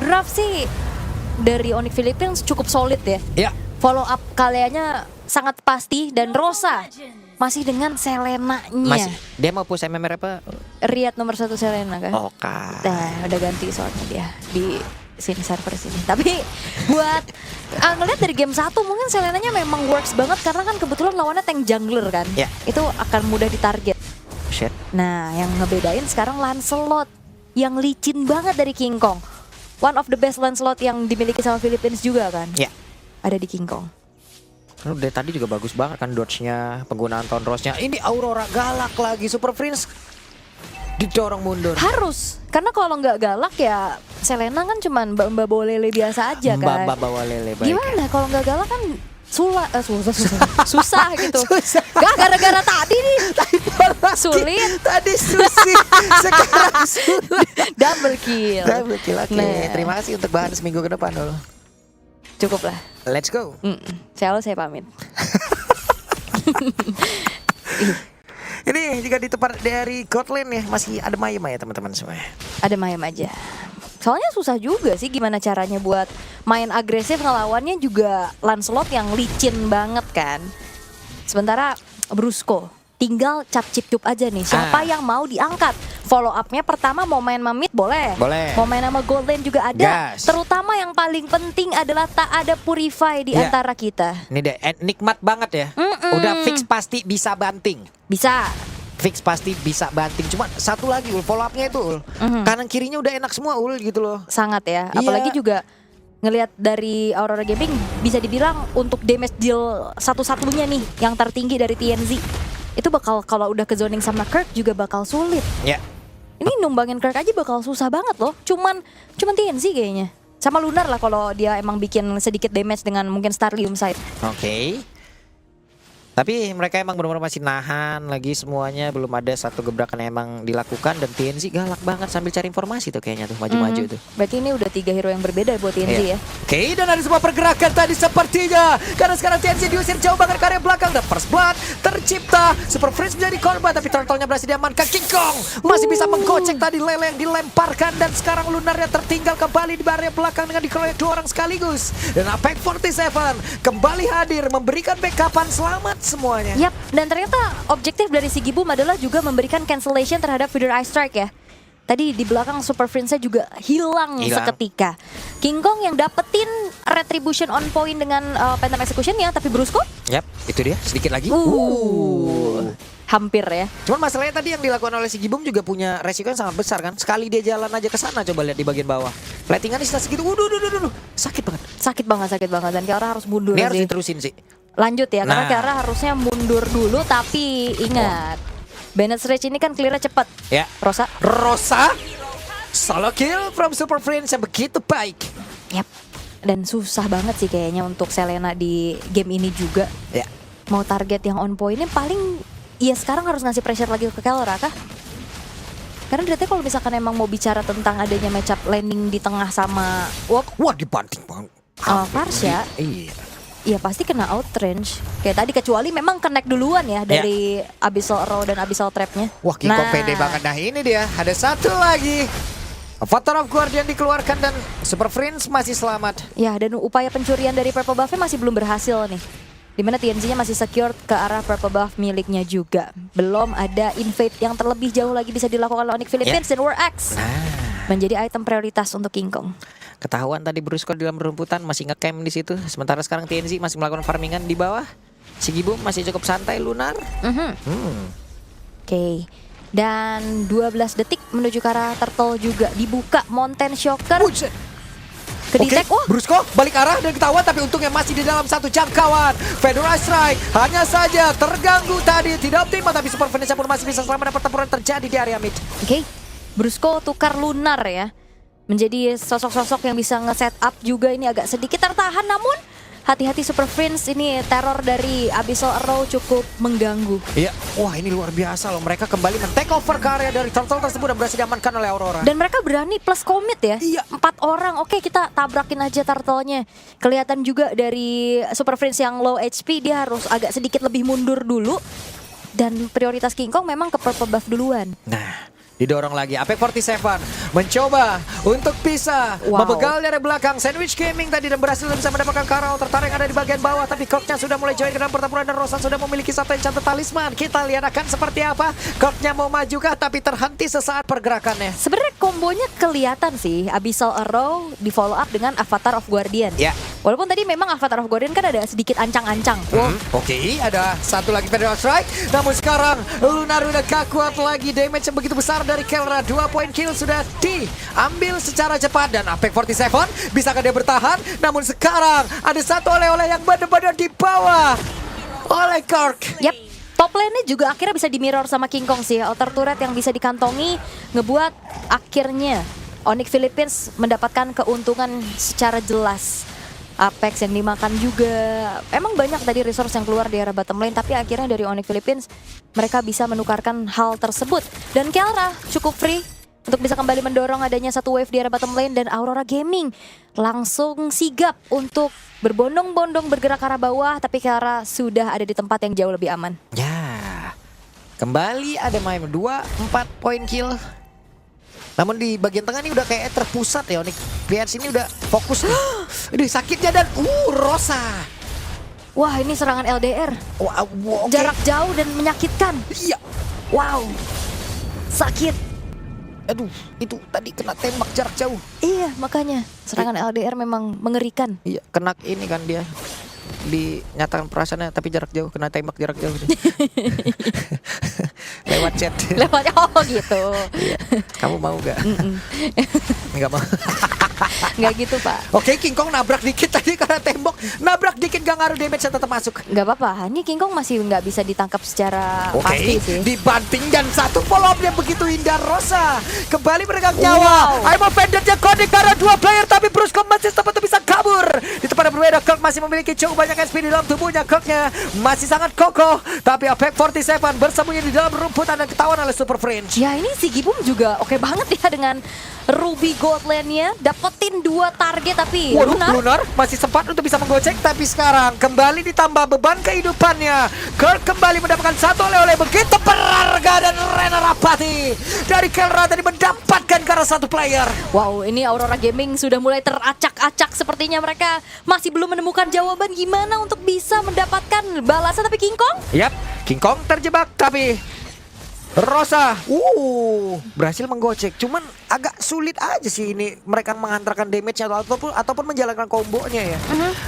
draft sih dari Onyx Philippines cukup solid ya. Ya. Follow up kaliannya sangat pasti dan Rosa masih dengan Selenanya. Masih dia mau push MMR apa? Riyad nomor 1 Selena kan. Oke. Nah, udah ganti soalnya dia di sini server sini. Tapi buat ngeliat dari game 1 mungkin Selenanya memang works banget karena kan kebetulan lawannya tank jungler kan. Ya. Itu akan mudah ditarget. Shit. Nah, yang ngebedain sekarang Lancelot yang licin banget dari King Kong. One of the best Lancelot yang dimiliki sama Philippines juga kan. Ya. Ada di King Kong. Dari tadi juga bagus banget kan dodge-nya, penggunaan Thorn Rose-nya. Ini Aurora galak lagi, Super Prince didorong mundur. Harus, karena kalau nggak galak ya Selena kan cuman mbak-mbak bawa lele biasa aja kan. Mbak bawa lele baik. Gimana kalau nggak galak kan susah gitu. Gak gara-gara tadi nih. Sulit. Tadi susi, sekarang sulit. Double kill. Double kill. Oke, Nah. terima kasih untuk bahan seminggu ke depan dulu. Cukup lah. Let's go. Saya pamit. Ini juga di tempat dari Godland ya, masih ada Mayem ya teman-teman semua. Ada Mayem aja. Soalnya susah juga sih gimana caranya buat main agresif ngelawannya juga Lancelot yang licin banget kan. Sementara Brusco tinggal cap cip cup aja nih. Siapa yang mau diangkat? Follow up-nya pertama mau main sama mid boleh. Boleh. Mau main sama Goldlane juga ada. Gas. Terutama yang paling penting adalah tak ada Purify di Ya. antara kita. Ini deh, nikmat banget ya. Udah fix pasti bisa banting. Bisa. Fix pasti bisa banting. Cuma satu lagi Ul, follow up-nya itu Ul. Kanan kirinya udah enak semua Ul gitu loh. Sangat ya. Iya. Apalagi juga ngelihat dari Aurora Gaming bisa dibilang untuk damage deal satu-satunya nih yang tertinggi dari TNZ. Itu bakal kalau udah ke zoning sama Kirk juga bakal sulit. Ya. Ini numbangin Kirk aja bakal susah banget loh. Cuman TNZ kayaknya. Sama Lunar lah kalau dia emang bikin sedikit damage dengan mungkin Starlium side. Oke. Tapi mereka emang benar-benar masih nahan lagi semuanya, belum ada satu gebrakan yang emang dilakukan dan TNZ galak banget sambil cari informasi tuh kayaknya tuh maju-maju tuh. Berarti ini udah 3 hero yang berbeda buat TNZ ya. Oke, dan ada sebuah pergerakan tadi sepertinya karena sekarang TNZ diusir jauh banget ke area belakang dan first blood tercipta. Super Prince menjadi korban tapi turtle-nya berhasil diamankan. King Kong masih bisa menggocek tadi lele yang dilemparkan dan sekarang Lunarnya tertinggal kembali di area belakang dengan dikeroyok 2 orang sekaligus. Dan Apex 47 kembali hadir memberikan backupan selamat semuanya. Yap, dan ternyata objektif dari si Gibum adalah juga memberikan cancellation terhadap Feeder Eye Strike ya. Tadi di belakang Super Prince-nya juga hilang seketika. King Kong yang dapetin retribution on point dengan Phantom Execution-nya, tapi Brusco? Yap, itu dia sedikit lagi. Hampir ya. Cuman masalahnya tadi yang dilakukan oleh si Gibum juga punya resiko yang sangat besar kan. Sekali dia jalan aja ke sana, coba lihat di bagian bawah. Platingan di segitu, sakit banget. Sakit banget dan Kiara harus mundur Ini harus sih. diterusin sih. Lanjut ya, karena Nah. Kiara harusnya mundur dulu tapi ingat. Bennett Rage ini kan clear-nya cepat. Ya. Rosa? Solo kill from Super Prince yang begitu baik. Yap. Dan susah banget sih kayaknya untuk Selena di game ini juga. Ya. Mau target yang on point-nya paling ya sekarang harus ngasih pressure lagi ke Kelra kah? Karena berarti kalau misalkan emang mau bicara tentang adanya matchup landing di tengah sama Wah, dibanting banget. Farsha, Iya. ya pasti kena outrange. Kayak tadi kecuali memang connect duluan ya dari Abyssal Arrow dan Abyssal Trap-nya. Wah, King Kong pede banget. Nah, ini dia. Ada satu lagi. Avatar of Guardian dikeluarkan dan Super Prince masih selamat. Ya, dan upaya pencurian dari Purple Buff-nya masih belum berhasil nih. Dimana TNZ-nya masih secure ke arah Purple Buff miliknya juga. Belum ada invade yang terlebih jauh lagi bisa dilakukan oleh Onyx Philippines dan War Axe. Menjadi item prioritas untuk King Kong. Ketahuan tadi Brusco di dalam rumputan masih ngecamp di situ. Sementara sekarang TNZ masih melakukan farmingan di bawah. Si Gibum masih cukup santai Lunar. Oke. Dan 12 detik menuju ke arah Turtle juga dibuka Mountain Shocker. Kedetek, Brusco balik arah dan ketahuan tapi untungnya masih di dalam satu jangkauan. Fedora Strike hanya saja terganggu tadi, tidak optimal tapi Super Phoenix pun masih bisa selamat dan pertempuran terjadi di area mid. Oke. Brusco tukar Lunar ya. Menjadi sosok-sosok yang bisa nge-set up juga ini agak sedikit tertahan namun hati-hati Super Prince ini teror dari Abyssal Arrow cukup mengganggu. Iya, wah ini luar biasa loh. Mereka kembali men-take over ke area dari turtle tersebut dan berhasil diamankan oleh Aurora. Dan mereka berani plus commit ya. Iya. 4 orang, oke kita tabrakin aja turtle-nya. Kelihatan juga dari Super Prince yang low HP dia harus agak sedikit lebih mundur dulu. Dan prioritas King Kong memang ke Purple Buff duluan. Nah, Didorong lagi. Apex 47 mencoba untuk bisa membegal dari belakang. Sandwich Gaming tadi dan berhasil bisa mendapatkan Karao tertarik ada di bagian bawah. Tapi Korknya sudah mulai join ke dalam pertempuran dan Rosa sudah memiliki satu enchant talisman. Kita lihat akan seperti apa. Korknya mau majukah tapi terhenti sesaat pergerakannya. Sebenarnya kombonya kelihatan sih. Abyssal Arrow di follow up dengan Avatar of Guardian. Ya. Walaupun tadi memang Avatar of Guardian kan ada sedikit ancang-ancang. Oke, ada satu lagi Federal Strike. Namun sekarang Lunar udah gak kuat lagi. Damage yang begitu besar dari Kelra. 2 poin kill sudah diambil secara cepat. Dan Apex 47 bisakah dia bertahan? Namun sekarang ada satu oleh-oleh yang benar-benar di bawah oleh Kork. Yap. Top lane-nya juga akhirnya bisa di mirror sama King Kong sih. Outer turret yang bisa dikantongi ngebuat akhirnya Onyx Philippines mendapatkan keuntungan secara jelas. Apex yang dimakan juga. Emang banyak tadi resource yang keluar di area bottom lane, tapi akhirnya dari Onyx Philippines mereka bisa menukarkan hal tersebut. Dan Kelra cukup free untuk bisa kembali mendorong adanya satu wave di area bottom lane, dan Aurora Gaming langsung sigap untuk berbondong-bondong bergerak ke arah bawah, tapi Kelra sudah ada di tempat yang jauh lebih aman. Ya, kembali ada main 4 poin kill. Namun di bagian tengah ini udah kayak terpusat ya Onyx. PRS ini udah fokus nih. Aduh sakitnya dan Rosa. Wah, ini serangan LDR. Wow, okay. Jarak jauh dan menyakitkan. Iya. Wow. Sakit. Aduh, itu tadi kena tembak jarak jauh. Iya, makanya serangan LDR memang mengerikan. Iya, kena ini kan dia. Dinyatakan perasaannya tapi jarak jauh, kena tembak jarak jauh. Lewat chat. Lewatnya gitu. Iya. Kamu mau gak? Enggak mau. Nggak gitu, Pak. Oke, King Kong nabrak dikit tadi karena tembok. Nabrak dikit gak ngaruh, damage tetap masuk. Nggak apa-apa. Ini King Kong masih nggak bisa ditangkap secara pasti sih. Dibanting dan satu follow up-nya begitu indah. Rosa kembali meregang nyawa. I'm offended-nya connect karena 2 player, tapi Brusco masih sempat bisa kabur. Di tempat yang berbeda, Kirk masih memiliki cukup banyak SP di dalam tubuhnya. Kirknya masih sangat kokoh, tapi Apex 47 bersembunyi di dalam rumputan dan ketahuan oleh Super Fringe. Ya, ini si Gibum juga oke banget ya dengan Ruby Gold Lane-nya, dapetin 2 target tapi Lunar masih sempat untuk bisa menggocek, tapi sekarang kembali ditambah beban kehidupannya. Kirk kembali mendapatkan satu oleh-oleh begitu berharga, dan Rena Rapati dari Kelra tadi mendapatkan karena satu player. Wow, ini Aurora Gaming sudah mulai teracak-acak. Sepertinya mereka masih belum menemukan jawaban gimana untuk bisa mendapatkan balasan, tapi King Kong? Yap, King Kong terjebak, tapi Rosa berhasil menggocek. Cuman agak sulit aja sih ini mereka mengantarkan damage-nya ataupun menjalankan kombonya ya.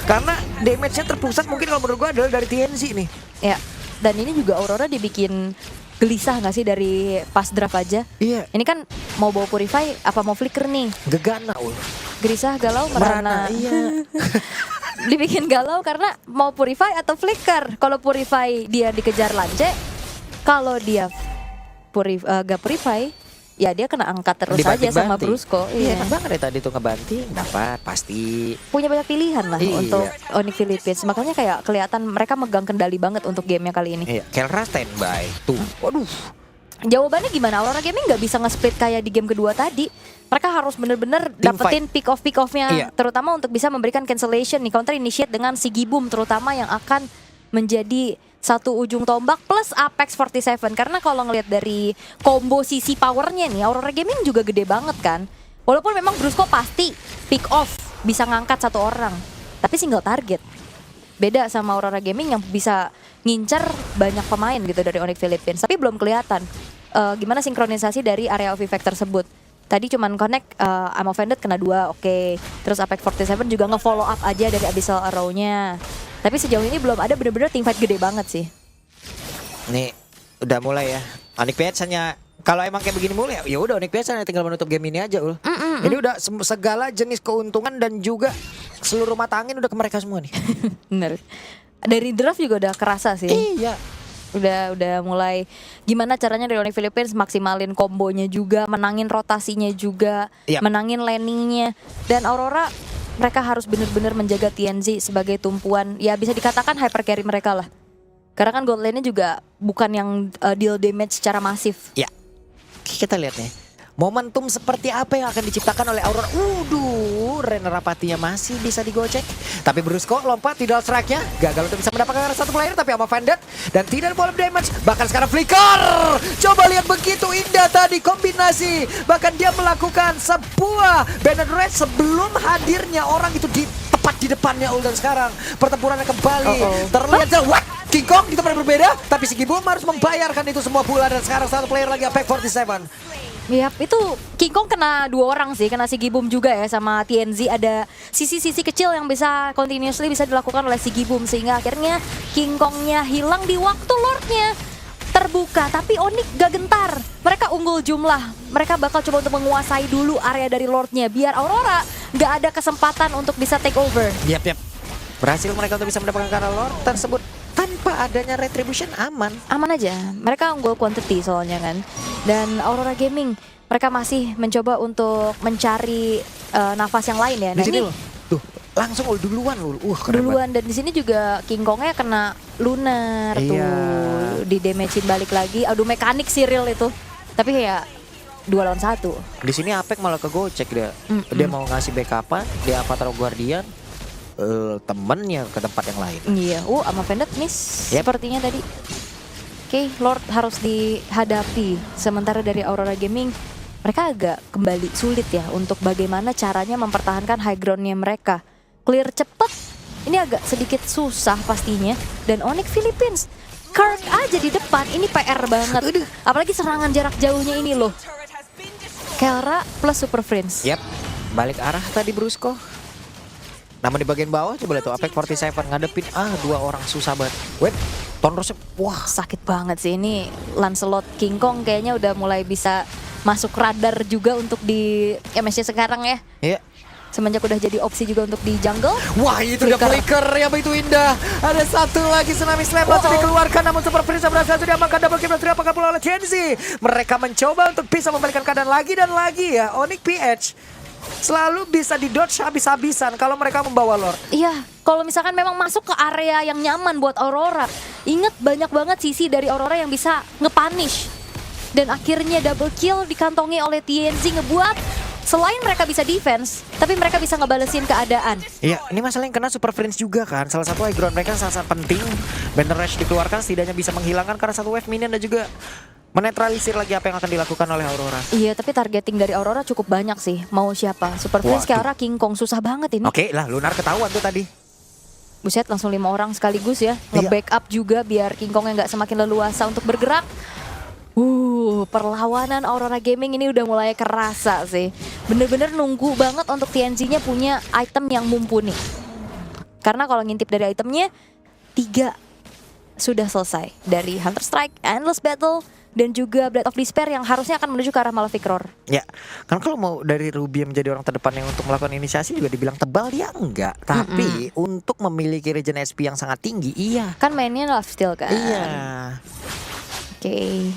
Karena damage-nya terpusat mungkin kalau menurut gua adalah dari TNC nih. Ya, dan ini juga Aurora dibikin gelisah nggak sih dari pas draft aja? Iya. Ini kan mau bawa Purify apa mau Flicker nih? Gegana Gelisah, galau, merana. Iya. Dibikin galau karena mau Purify atau Flicker. Kalau Purify dia dikejar Lance, kalau dia gak Purify, ya dia kena angkat terus aja sama Brusco. Iya, enak banget ya tadi tuh ngebanting, dapat pasti. Punya banyak pilihan lah untuk Onyx Philippines. Makanya kayak kelihatan mereka megang kendali banget untuk gamenya kali ini. Iya, Kelra standby. Tuh, waduh. Jawabannya gimana? Aurora Gaming nggak bisa nge-split kayak di game kedua tadi. Mereka harus bener-bener dapetin pick off-nya, terutama untuk bisa memberikan cancellation nih, counter initiate dengan si Gibum terutama yang akan menjadi satu ujung tombak plus Apex 47. Karena kalau ngelihat dari combo sisi powernya nih, Aurora Gaming juga gede banget kan. Walaupun memang Brusco pasti pick off bisa ngangkat satu orang, tapi single target. Beda sama Aurora Gaming yang bisa ngincer banyak pemain gitu dari Onyx Philippines. Tapi belum kelihatan gimana sinkronisasi dari area of effect tersebut. Tadi cuman connect I'm offended kena 2, oke. Terus Apex 47 juga nge-follow up aja dari Abyssal Arrow-nya. Tapi sejauh ini belum ada bener-bener teamfight gede banget sih. Nih, udah mulai ya. Onyx PH hanya kalau emang kayak begini mulai ya udah Onyx PH hanya tinggal menutup game ini aja, Ul. Ini udah segala jenis keuntungan dan juga seluruh mata angin udah ke mereka semua nih. Bener. Dari draft juga udah kerasa sih. Iya. Udah mulai gimana caranya dari Onyx Philippines maksimalin kombonya juga, menangin rotasinya juga, menangin landingnya. Dan Aurora mereka harus benar-benar menjaga TNZ sebagai tumpuan, ya bisa dikatakan hyper carry mereka lah. Karena kan gold lane-nya juga bukan yang deal damage secara masif. Ya, kita lihat nih. Momentum seperti apa yang akan diciptakan oleh Aurora? Renner apatinya masih bisa digocek. Tapi Brusco lompat di dual strike-nya. Gagal untuk bisa mendapatkan satu player, tapi sama Vanded. Dan tidak boleh damage. Bahkan sekarang flicker. Coba lihat begitu indah tadi kombinasi. Bahkan dia melakukan sebuah banner red sebelum hadirnya orang itu tepat di depannya Ul. Dan sekarang pertempurannya kembali. Terlihat what? King Kong di tempat yang berbeda. Tapi si Gibum harus membayarkan itu semua pula. Dan sekarang satu player lagi Apex 47. Yap, itu King Kong kena 2 orang sih, kena si Gibum juga ya sama TNZ. Ada sisi-sisi kecil yang bisa continuously bisa dilakukan oleh si Gibum, sehingga akhirnya King Kongnya hilang di waktu Lordnya terbuka. Tapi Onyx gak gentar, mereka unggul jumlah, mereka bakal coba untuk menguasai dulu area dari Lordnya biar Aurora gak ada kesempatan untuk bisa take over. Yap. Berhasil mereka untuk bisa mendapatkan karena Lord tersebut tanpa adanya retribution aman. Aman aja, mereka unggul quantity soalnya kan. Dan Aurora Gaming, mereka masih mencoba untuk mencari nafas yang lain ya. Di Nah sini ini loh, tuh langsung duluan loh. Keren duluan, dan di sini juga King Kongnya kena lunar tuh, di damagein balik lagi. Aduh, mekanik Cyril itu. Tapi ya 2 lawan 1. Di sini Apek malah kegocek dia. Dia mau ngasih backupan, dia Avatar Guardian, temennya ke tempat yang lain. Iya, sama Vended miss sepertinya tadi. Oke, Lord harus dihadapi. Sementara dari Aurora Gaming, mereka agak kembali sulit ya untuk bagaimana caranya mempertahankan high groundnya mereka. Clear cepet, ini agak sedikit susah pastinya. Dan Onyx Philippines, Kirk aja di depan, ini PR banget. Apalagi serangan jarak jauhnya ini loh. Kelra plus Super Friends. Yap, balik arah tadi Brusco. Namun di bagian bawah coba lihat tuh Apex 47 ngadepin 2 orang susah banget. Wait, Tonrosnya wah sakit banget sih ini. Lancelot King Kong kayaknya udah mulai bisa masuk radar juga untuk di MSC sekarang ya. Iya. Semenjak udah jadi opsi juga untuk di jungle. Wah, itu udah flicker ya, begitu indah. Ada satu lagi tsunami slam langsung dikeluarkan, namun Super Prince berhasil diamankan double kill dari apakah pula oleh TNZ. Mereka mencoba untuk bisa membalikan keadaan lagi dan lagi ya. Onyx PH selalu bisa di dodge habis-habisan kalau mereka membawa Lord. Iya, kalau misalkan memang masuk ke area yang nyaman buat Aurora. Ingat banyak banget sisi dari Aurora yang bisa nge-punish. Dan akhirnya double kill dikantongi oleh TNZ ngebuat selain mereka bisa defense, tapi mereka bisa ngebalesin keadaan. Iya, ini masalah yang kena Super Friends juga kan. Salah satu high ground mereka sangat penting. Banner Rush dikeluarkan setidaknya bisa menghilangkan karena satu wave minion dan juga menetralisir lagi apa yang akan dilakukan oleh Aurora. Iya, tapi targeting dari Aurora cukup banyak sih. Mau siapa? Super Prince, Kelra, King Kong, susah banget ini. Oke lah, Lunar ketahuan tuh tadi. Buset, langsung 5 orang sekaligus ya. Nge-backup juga biar King Kongnya nggak semakin leluasa untuk bergerak. Perlawanan Aurora Gaming ini udah mulai kerasa sih. Bener-bener nunggu banget untuk TNZ-nya punya item yang mumpuni. Karena kalau ngintip dari itemnya, 3 sudah selesai. Dari Hunter Strike, Endless Battle, dan juga Blade of Despair yang harusnya akan menuju ke arah Malefic Roar. Ya, kan kalau mau dari Ruby menjadi orang terdepan yang untuk melakukan inisiasi juga dibilang tebal ya enggak. Tapi untuk memiliki regen SP yang sangat tinggi, iya. Kan mainnya lifesteal kan? Iya. Oke.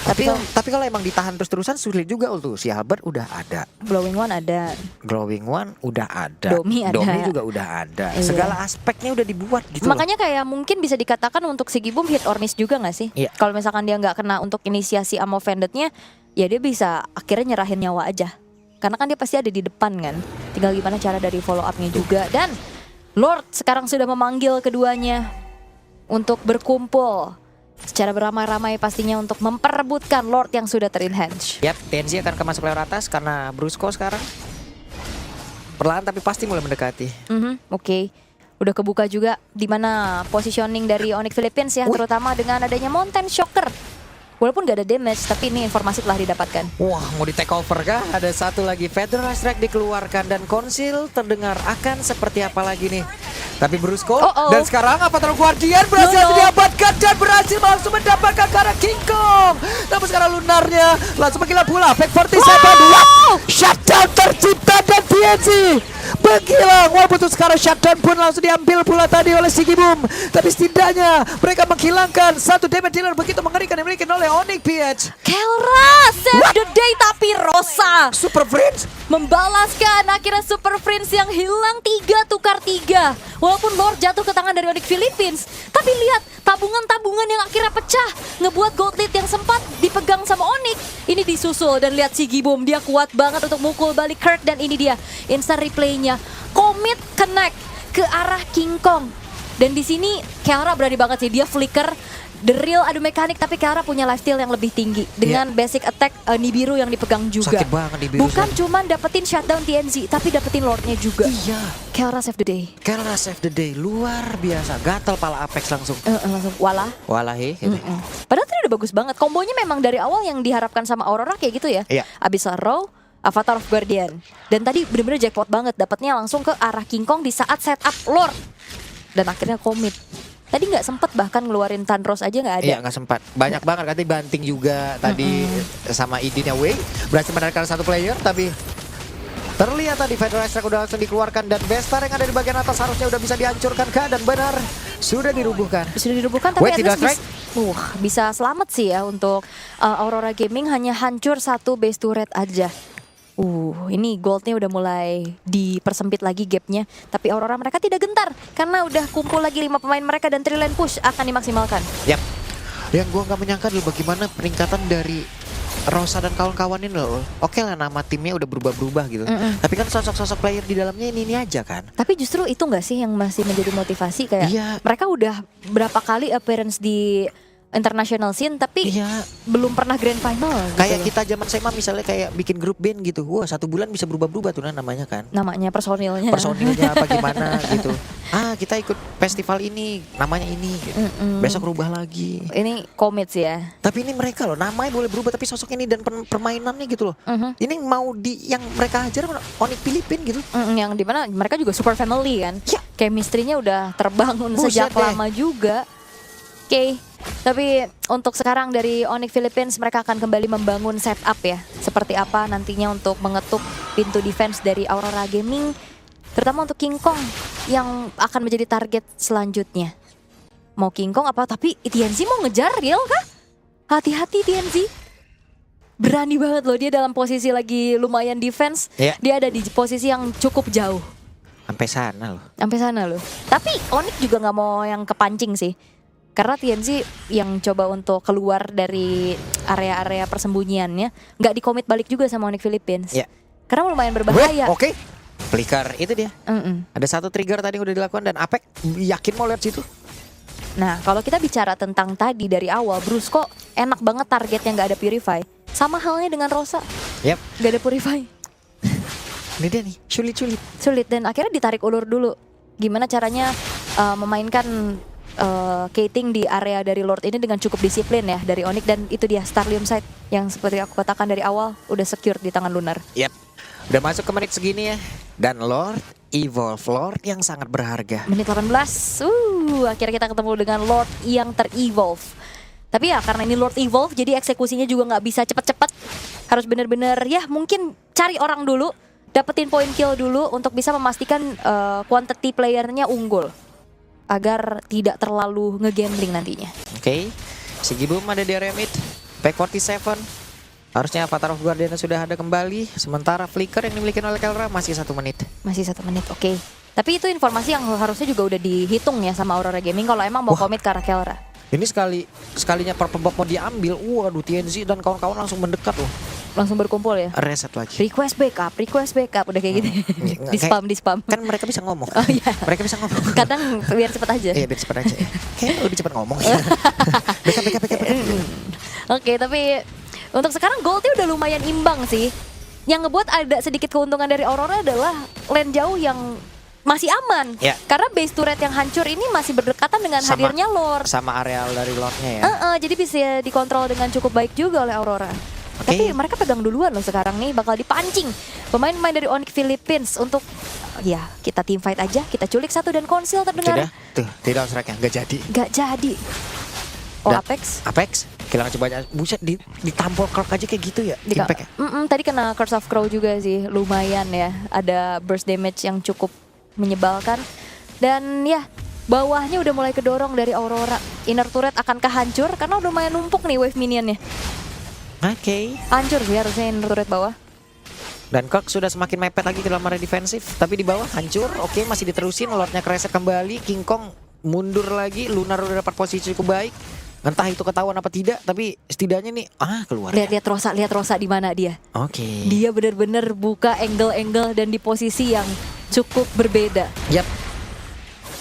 Tapi kalau emang ditahan terus-terusan sulit juga tuh. Si Albert udah ada. Glowing One ada. Glowing One udah ada. Domi ada. Domi juga udah ada. Iya. Segala aspeknya udah dibuat gitu. Makanya kayak mungkin bisa dikatakan untuk si Gibum hit or miss juga gak sih? Iya. Kalau misalkan dia nggak kena untuk inisiasi sama Vendetnya, ya dia bisa akhirnya nyerahin nyawa aja. Karena kan dia pasti ada di depan kan. Tinggal gimana cara dari follow up-nya juga. Dan Lord sekarang sudah memanggil keduanya untuk berkumpul secara beramai-ramai pastinya untuk memperebutkan Lord yang sudah ter-enhance. Yap, TNZ akan masuk player atas karena Brusco sekarang perlahan tapi pasti mulai mendekati. Oke. Udah kebuka juga di mana positioning dari Onyx Philippines ya, terutama dengan adanya Mountain Shocker. Walaupun gak ada damage, tapi ini informasi telah didapatkan. Wah, mau di take over kah? Ada satu lagi Federal Strike dikeluarkan dan Konsil terdengar akan seperti apa lagi nih. Tapi Brusco dan sekarang Avatar Guardian berhasil didapatkan dan berhasil langsung mendapatkan ke arah King Kong. Namun sekarang Lunarnya langsung menggila pula. Back 47, shutdown tercipta dan TNZ menghilang. Walaupun sekarang shutdown pun langsung diambil pula tadi oleh si Gibum. Tapi setidaknya mereka menghilangkan satu damage dealer begitu mengerikan yang dimiliki oleh Onyx PH. Kelra save the day, tapi Rosa Super Friends membalaskan akhirnya Super Friends yang hilang 3 tukar 3. Walaupun Lord jatuh ke tangan dari Onyx Philippines, tapi lihat tabungan-tabungan yang akhirnya pecah ngebuat Gold Lead yang sempat dipegang sama Onyx Ini disusul dan lihat si Gibom, dia kuat banget untuk mukul balik Kirk dan ini dia instant replaynya. Commit connect ke arah King Kong. Dan di sini Kiara berani banget sih, dia flicker. The real adu mekanik, tapi Kiara punya lifesteal yang lebih tinggi dengan basic attack Nibiru yang dipegang juga. Sakit banget Nibiru. Bukan cuman dapetin shutdown TNZ, tapi dapetin Lordnya juga. Iya. Kiara save the day. Kiara save the day, luar biasa. Gatal pala Apex langsung. Langsung walah. Walahi. Gitu. Padahal tadi udah bagus banget. Kombonya memang dari awal yang diharapkan sama Aurora kayak gitu ya. Iya. Abis Row, Avatar of Guardian. Dan tadi bener-bener jackpot banget. Dapatnya langsung ke arah King Kong di saat setup Lord. Dan akhirnya commit. Tadi nggak sempet bahkan ngeluarin Tandros aja nggak ada. Iya nggak sempat. Banyak banget katanya banting juga tadi sama idenya Wei. Berhasil menarikkan satu player tapi terlihat tadi Federal Strike udah langsung dikeluarkan dan Bestar yang ada di bagian atas harusnya udah bisa dihancurkan kah, dan benar sudah dirubuhkan. Sudah dirubuhkan tapi Wait, tidak at least bisa selamat sih ya untuk Aurora Gaming, hanya hancur satu base turret aja. Ini goldnya udah mulai dipersempit lagi gapnya. Tapi Aurora mereka tidak gentar karena udah kumpul lagi 5 pemain mereka dan 3 lane push akan dimaksimalkan. Yap. Yang gua nggak menyangka dulu bagaimana peningkatan dari Rosa dan kawan-kawan ini loh. Oke lah nama timnya udah berubah-berubah gitu. Tapi kan sosok-sosok player di dalamnya ini aja kan. Tapi justru itu nggak sih yang masih menjadi motivasi kayak mereka udah berapa kali appearance di international scene tapi belum pernah grand final gitu. Kayak kita zaman SMA misalnya kayak bikin grup band gitu. Wah 1 bulan bisa berubah-berubah tuh namanya kan. Namanya personilnya apa gimana gitu. Kita ikut festival ini namanya ini gitu. Besok rubah lagi. Ini commit sih ya. Tapi ini mereka loh namanya boleh berubah tapi sosok ini dan permainannya gitu loh. Ini mau yang mereka ajar Onyx Philippines gitu. Yang dimana mereka juga super family kan. Chemistry-nya udah terbangun sejak lama juga. Oke, tapi untuk sekarang dari Onyx Philippines mereka akan kembali membangun setup ya. Seperti apa nantinya untuk mengetuk pintu defense dari Aurora Gaming. Terutama untuk King Kong yang akan menjadi target selanjutnya. Mau King Kong apa, tapi TNZ mau ngejar real kah? Hati-hati TNZ. Berani banget loh dia dalam posisi lagi lumayan defense. Dia ada di posisi yang cukup jauh. Sampai sana loh. Tapi Onyx juga nggak mau yang kepancing sih. Karena TNZ yang coba untuk keluar dari area-area persembunyiannya nggak dikomit balik juga sama Onyx Philippines. Karena lumayan berbahaya. Oke. Flicker itu dia. Ada satu trigger tadi yang udah dilakukan dan Apex yakin mau lihat situ. Nah kalau kita bicara tentang tadi dari awal Brusco enak banget targetnya nggak ada Purify. Sama halnya dengan Rosa. Nggak ada Purify. Ini dia nih sulit dan akhirnya ditarik ulur dulu. Gimana caranya memainkan Kating di area dari Lord ini dengan cukup disiplin ya dari Onyx, dan itu dia Starlium Sight yang seperti aku katakan dari awal udah secure di tangan Lunar. Udah masuk ke menit segini ya. Dan Lord Evolve, Lord yang sangat berharga. Menit 18. Akhirnya kita ketemu dengan Lord yang ter-evolve. Tapi ya karena ini Lord Evolve jadi eksekusinya juga nggak bisa cepet-cepet. Harus bener-bener ya mungkin cari orang dulu, dapetin point kill dulu untuk bisa memastikan quantity playernya unggul. Agar tidak terlalu ngegambling nantinya. Oke. Si Gibom ada di area mid. Pack 47. Harusnya Avatar of Guardian sudah ada kembali. Sementara Flicker yang dimiliki oleh Kelra masih 1 menit. Masih 1 menit, oke. Tapi itu informasi yang harusnya juga udah dihitung ya sama Aurora Gaming kalau emang mau komit ke arah Kelra. Ini sekalinya Purple Bomb mau diambil. Waduh, TNZ dan kawan-kawan langsung mendekat loh. Langsung berkumpul ya? Reset lagi. Request backup, udah kayak gitu. Di spam. Kan mereka bisa ngomong. Oh iya. Mereka bisa ngomong. Kadang biar cepet aja. Iya, biar cepet aja. Kayaknya lebih cepet ngomong. Backup. Oke, tapi untuk sekarang goldnya udah lumayan imbang sih. Yang ngebuat ada sedikit keuntungan dari Aurora adalah lane jauh yang masih aman. Karena base turret yang hancur ini masih berdekatan dengan hadirnya Lord. Sama areal dari Lordnya ya. Jadi bisa dikontrol dengan cukup baik juga oleh Aurora. Tapi mereka pegang duluan loh sekarang nih, bakal dipancing pemain-pemain dari Onyx Philippines untuk ya kita team fight aja, kita culik satu dan konsil terdengar. Sudah, tuh tidak strike-nya, nggak jadi. Apex kehilangan cobanya, buset ditampol Kirk aja kayak gitu ya. Tadi kena Curse of Crow juga sih, lumayan ya, ada burst damage yang cukup menyebalkan. Dan ya bawahnya udah mulai kedorong dari Aurora. Inner turret akankah hancur karena udah lumayan numpuk nih wave minionnya. Hancur sih harusnya inner turret bawah. Dan Kirk sudah semakin mepet lagi ke dalam area defensif. Tapi di bawah hancur. Masih diterusin. Lordnya kereset kembali. King Kong mundur lagi. Lunar udah dapat posisi cukup baik. Entah itu ketahuan apa tidak, tapi setidaknya nih keluar. Lihat Rosa di mana dia. Oke. Dia benar-benar buka angle-angle dan di posisi yang cukup berbeda. Yap.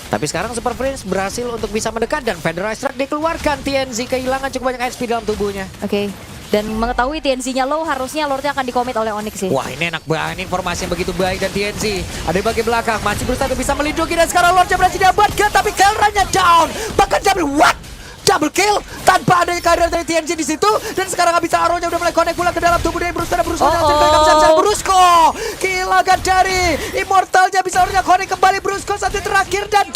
Tapi sekarang Super Prince berhasil untuk bisa mendekat dan Federal Strike dikeluarkan. TNZ kehilangan cukup banyak HP dalam tubuhnya. Oke. Dan mengetahui TNZ-nya low, harusnya Lordnya akan dikomit oleh Onyx sih. Wah, ini enak banget, informasi yang begitu baik. Dan TNZ ada di bagian belakang, masih berusaha untuk bisa melindungi. Dan sekarang Lordnya berhasil diamankan, tapi Kelranya down. Bahkan double kill tanpa adanya kehadiran dari TNZ di situ. Dan sekarang Abyssal Arrow-nya udah mulai connect pula ke dalam tubuh dari Brusco. Brusco kehilangan dari Immortalnya, bisa Arrow-nya connect kembali. Brusco satu terakhir dan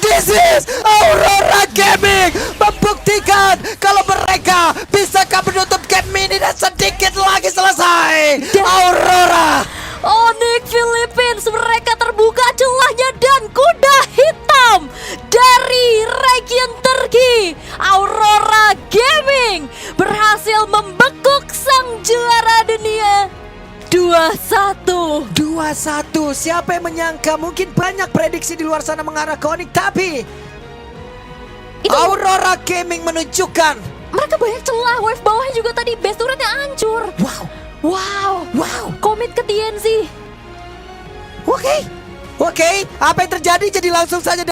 this is Aurora Gaming membuktikan kalau mereka bisakah menutup game ini dan sedikit lagi selesai. Aurora Onyx Philippines, mereka terbuka celahnya dan kuda hitam dari region Turki. Aurora Gaming berhasil membekuk sang juara dunia 2-1. 2-1. Siapa yang menyangka, mungkin banyak prediksi di luar sana mengarah ke Onyx, tapi Aurora Gaming menunjukkan mereka banyak celah. Wave bawahnya juga tadi base turretnya hancur. Wow. Komit ke TNZ. Oke. Apa yang terjadi? Jadi langsung saja